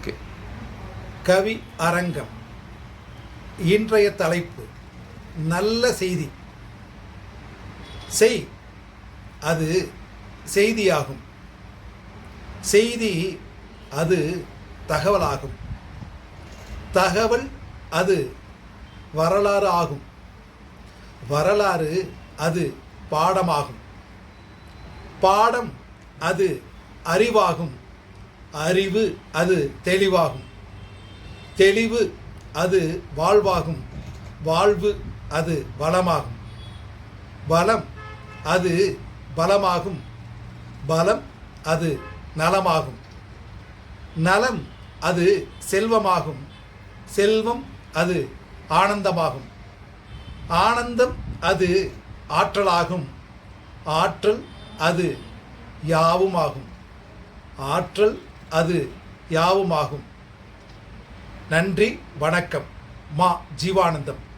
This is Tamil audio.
ஓகே. கவி அரங்கம். இன்றைய தலைப்பு நல்ல செய்தி. செய் அது செய்தியாகும். செய்தி அது தகவலாகும். தகவல் அது வரலாறு ஆகும். வரலாறு அது பாடமாகும். பாடம் அது அறிவாகும். அறிவு அது தெளிவாகும். தெளிவு அது வாழ்வாகும். வாழ்வு அது வளமாகும். வளம் அது பலமாகும். பலம் அது நலமாகும். நலம் அது செல்வமாகும். செல்வம் அது ஆனந்தமாகும். ஆனந்தம் அது ஆற்றலாகும். ஆற்றல் அது யாவுமாகும். ஆற்றல் அது யாவுமாகும். நன்றி, வணக்கம். மா ஜீவானந்தம்.